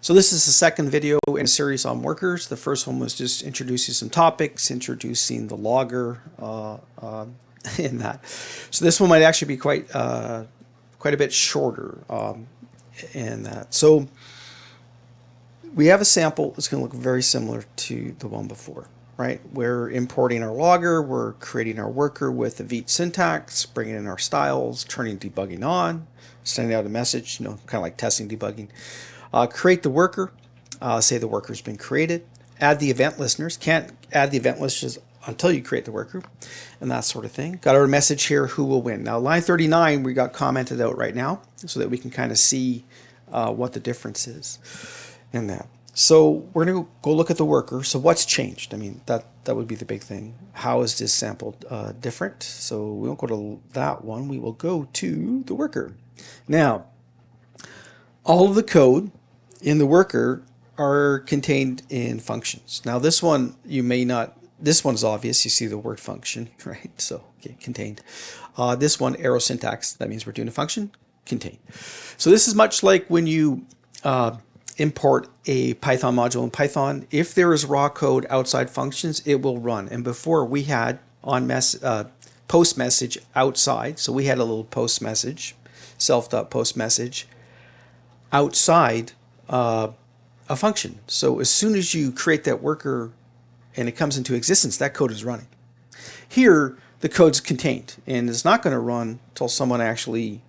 So this is the second video in a series on workers. The first one was just introducing some topics, introducing the logger in that. So this one might actually be quite a bit shorter in that. So we have a sample that's going to look very similar to the one before, right? We're importing our logger, we're creating our worker with the Vite syntax, bringing in our styles, turning debugging on, sending out a message, kind of like testing debugging. Create the worker, say the worker's been created, add the event listeners, can't add the event listeners until you create the worker, and that sort of thing. Got our message here, who will win. Now line 39 we got commented out right now so that we can kind of see what the difference is in that. So we're going to go look at the worker. So what's changed? I mean, that would be the big thing. How is this sample different? So we won't go to that one. We will go to the worker. Now, all of the code in the worker are contained in functions. Now this one, you may not, this one's obvious. You see the word function, right? So okay, contained. This one, arrow syntax, that means we're doing a function, contained. So this is much like when you import a Python module in Python. If there is raw code outside functions, it will run. And before we had on post message outside, so we had a little post message, self.post message outside a function. So as soon as you create that worker and it comes into existence, that code is running. Here, the code's contained and it's not going to run until someone actually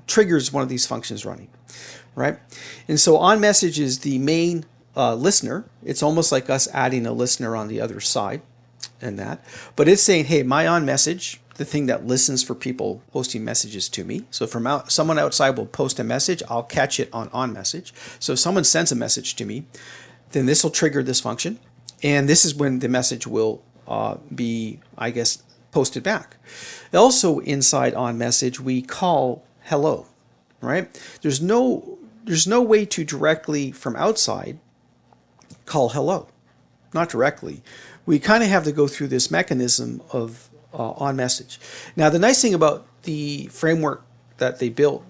triggers one of these functions running, right? And so onMessage is the main listener. It's almost like us adding a listener on the other side and that. But it's saying, hey, my onMessage, the thing that listens for people posting messages to me. So from someone outside will post a message, I'll catch it on onMessage. So if someone sends a message to me, then this will trigger this function. And this is when the message will be, I guess, posted back. Also inside onMessage, we call hello, right? There's no way to directly from outside call hello, not directly. We kind of have to go through this mechanism of onMessage. Now, the nice thing about the framework that they built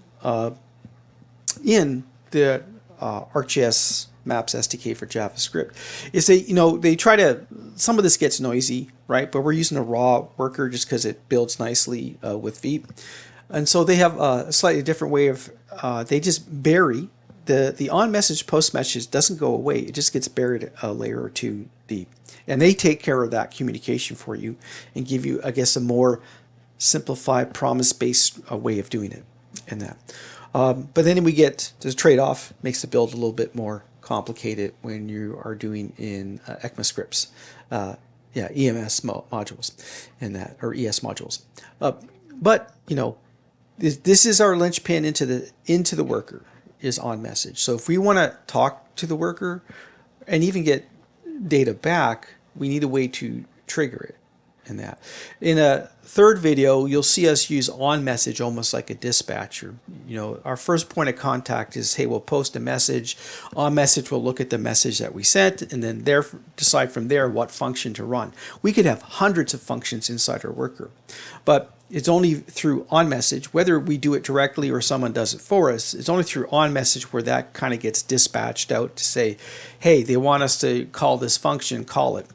in the ArcGIS Maps SDK for JavaScript is they try to, some of this gets noisy, right? But we're using a raw worker just because it builds nicely with Vite. And so they have a slightly different way of, they just bury the onMessage post message doesn't go away. It just gets buried a layer or two deep. And they take care of that communication for you and give you, I guess, a more simplified, promise-based way of doing it in that. But then we get the trade-off, makes the build a little bit more complicated when you are doing in ECMAScripts, EMS modules in that, or ES modules. But this is our linchpin into the worker is onMessage. So if we want to talk to the worker and even get data back, we need a way to trigger it in that. In a third video, you'll see us use onMessage almost like a dispatcher. Our first point of contact is, hey, we'll post a message. onMessage will look at the message that we sent and then decide from there what function to run. We could have hundreds of functions inside our worker, but it's only through onMessage, whether we do it directly or someone does it for us, it's only through onMessage where that kind of gets dispatched out to say, hey, they want us to call this function, call it,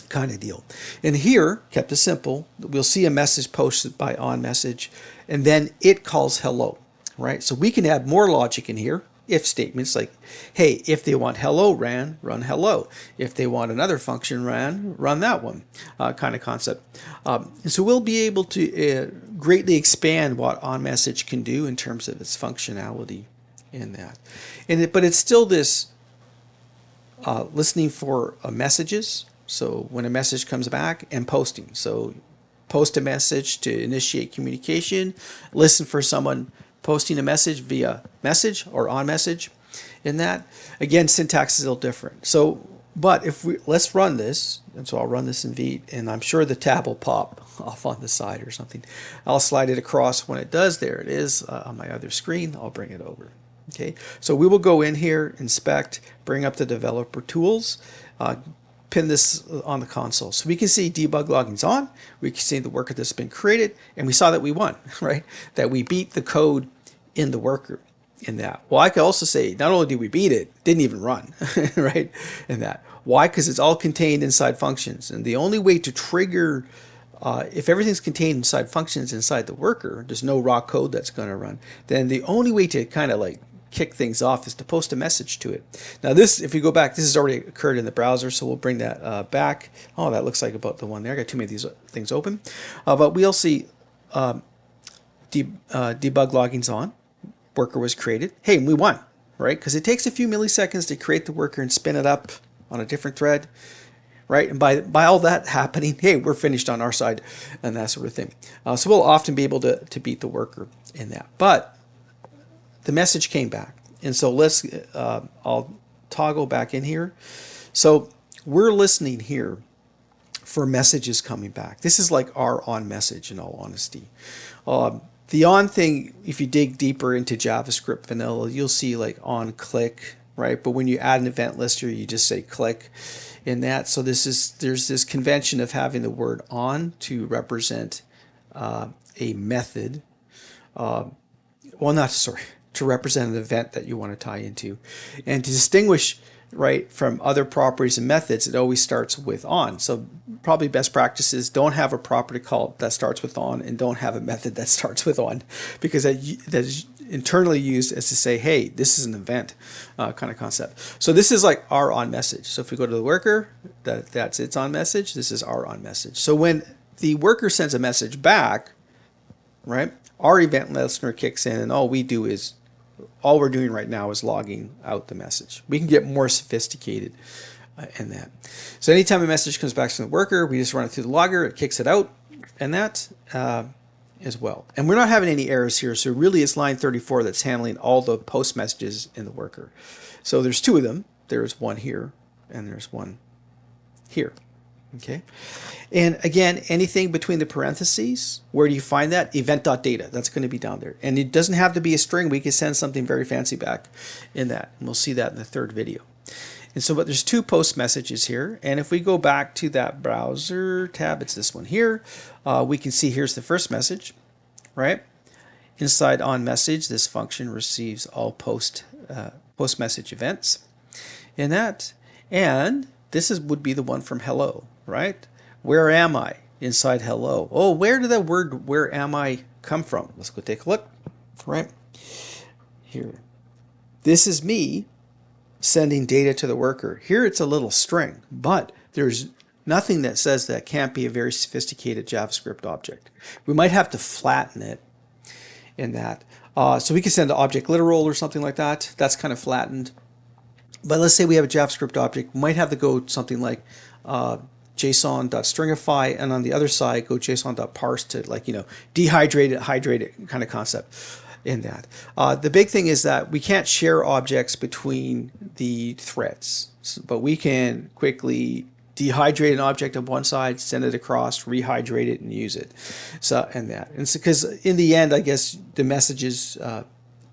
kind of deal. And here, kept it simple, we'll see a message posted by onMessage, and then it calls hello, right? So we can add more logic in here, if statements like, hey, if they want hello ran, run hello. If they want another function ran, run that one, kind of concept. And so we'll be able to greatly expand what onMessage can do in terms of its functionality in that. But it's still this listening for messages. So when a message comes back and posting. So post a message to initiate communication, listen for someone posting a message via message or onMessage in that. Again, syntax is a little different. So, but let's run this, and so I'll run this in Vite, and I'm sure the tab will pop off on the side or something. I'll slide it across when it does. There it is on my other screen. I'll bring it over. Okay, so we will go in here, inspect, bring up the developer tools, pin this on the console. So we can see debug logging's on, we can see the worker that's been created, and we saw that we won, right? That we beat the code in the worker in that. Well, I could also say, not only did we beat it, didn't even run, right? In that. Why? Because it's all contained inside functions. And the only way to trigger, if everything's contained inside functions inside the worker, there's no raw code that's going to run, then the only way to kind of like kick things off is to post a message to it. Now this, if you go back, this has already occurred in the browser, so we'll bring that back. Oh, that looks like about the one there. I got too many of these things open. But we'll see debug logging's on. Worker was created. Hey, we won, right? Because it takes a few milliseconds to create the worker and spin it up on a different thread, right? And by all that happening, hey, we're finished on our side and that sort of thing. So we'll often be able to beat the worker in that. But the message came back. And so let's, I'll toggle back in here. So we're listening here for messages coming back. This is like our on message, in all honesty. The on thing, if you dig deeper into JavaScript vanilla, you'll see like on click, right? But when you add an event lister, you just say click in that. So there's this convention of having the word on to represent a method. To represent an event that you want to tie into. And to distinguish, right, from other properties and methods, it always starts with on. So probably best practices, don't have a property call that starts with on, and don't have a method that starts with on, because that is internally used as to say, hey, this is an event kind of concept. So this is like our on message. So if we go to the worker, that's its on message. This is our on message. So when the worker sends a message back, right, our event listener kicks in, and all we're doing right now is logging out the message. We can get more sophisticated in that. So anytime a message comes back from the worker, we just run it through the logger, it kicks it out, and that as well. And we're not having any errors here, so really it's line 34 that's handling all the post messages in the worker. So there's two of them. There's one here, and there's one here. Okay. And again, anything between the parentheses, where do you find that? Event.data, that's going to be down there. And it doesn't have to be a string. We can send something very fancy back in that. And we'll see that in the third video. And so, but there's two post messages here. And if we go back to that browser tab, it's this one here. We can see here's the first message, right? Inside on message, this function receives all post message events in that. And this would be the one from hello, right? Where am I? Inside hello. Oh, where did that word where am I come from? Let's go take a look, right? Here. This is me sending data to the worker. Here it's a little string, but there's nothing that says that can't be a very sophisticated JavaScript object. We might have to flatten it in that. So we can send an object literal or something like that. That's kind of flattened. But let's say we have a JavaScript object. We might have to go something like JSON.stringify, and on the other side go JSON.parse to, like, dehydrate it, hydrate it kind of concept in that. The big thing is that we can't share objects between the threads, but we can quickly dehydrate an object on one side, send it across, rehydrate it, and use it. So, and so, because in the end, I guess the messages,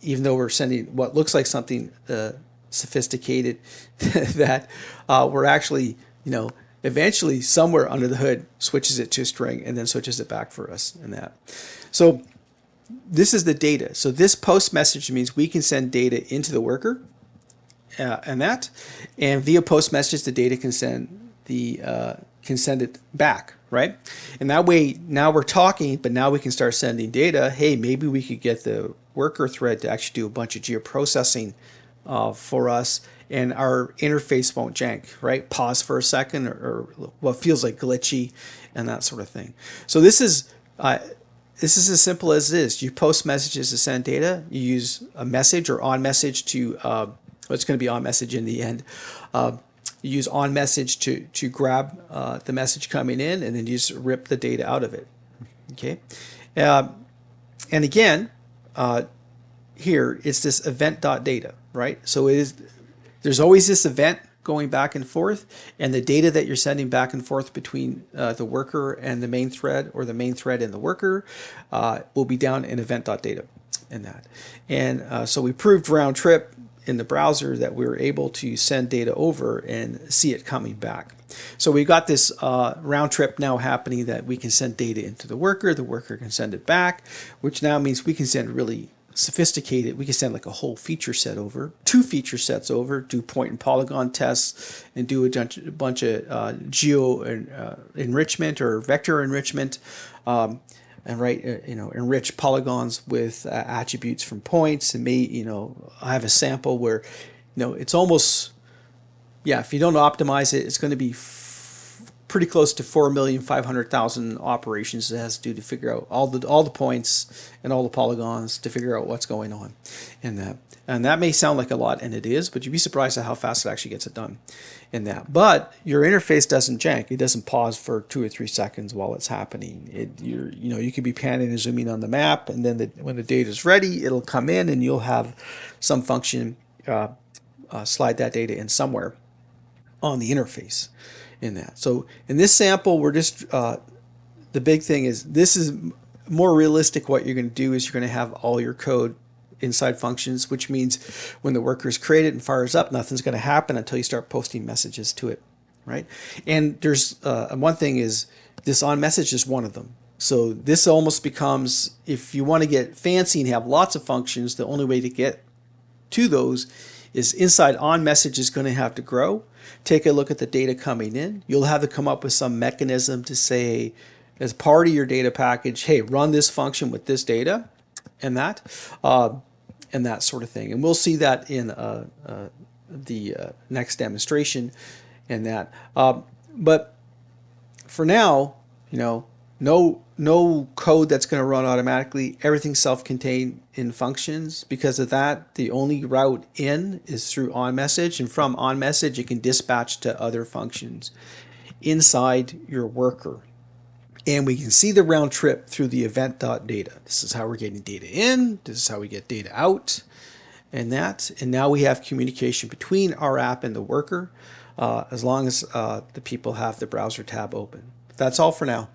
even though we're sending what looks like something sophisticated, that we're actually, eventually somewhere under the hood switches it to a string and then switches it back for us and that. So this is the data. So this post message means we can send data into the worker and via post message the data can send it back, right? And that way now we're talking, but now we can start sending data. Hey, maybe we could get the worker thread to actually do a bunch of geoprocessing for us, and our interface won't jank, right? Pause for a second or what feels like glitchy and that sort of thing. So this is as simple as it is. You post messages to send data. You use a message or on message to, it's going to be on message in the end. You use on message to grab the message coming in, and then you just rip the data out of it. Okay. And again, here it's this event.data, right? So there's always this event going back and forth, and the data that you're sending back and forth between the worker and the main thread, or the main thread and the worker, will be down in event.data in that. And so we proved round trip in the browser that we were able to send data over and see it coming back. So we got this round trip now happening, that we can send data into the worker can send it back, which now means we can send really sophisticated, we can send like a whole feature set over, two feature sets over, do point and polygon tests, and do a bunch of geo enrichment or vector enrichment, and enrich polygons with attributes from points. And I have a sample where, it's almost, yeah, if you don't optimize it, it's going to be pretty close to 4,500,000 operations it has to do to figure out all the points and all the polygons to figure out what's going on in that. And that may sound like a lot, and it is, but you'd be surprised at how fast it actually gets it done in that. But your interface doesn't jank. It doesn't pause for 2 or 3 seconds while it's happening. You could be panning and zooming on the map, and then when the data is ready, it'll come in, and you'll have some function slide that data in somewhere on the interface in that. So in this sample, we're just the big thing is this is more realistic. What you're going to do is you're going to have all your code inside functions, which means when the worker is created and fires up, nothing's going to happen until you start posting messages to it, right? And there's one thing is this on message is one of them. So this almost becomes, if you want to get fancy and have lots of functions, the only way to get to those is inside on message is going to have to grow. Take a look at the data coming in. You'll have to come up with some mechanism to say, as part of your data package, hey, run this function with this data and that sort of thing. And we'll see that in the next demonstration and that. But for now, no code that's going to run automatically. Everything's self-contained in functions. Because of that, the only route in is through onMessage, and from onMessage it can dispatch to other functions inside your worker. And we can see the round trip through the event.data. This is how we're getting data in. This is how we get data out and that. And now we have communication between our app and the worker as long as the people have the browser tab open. That's all for now.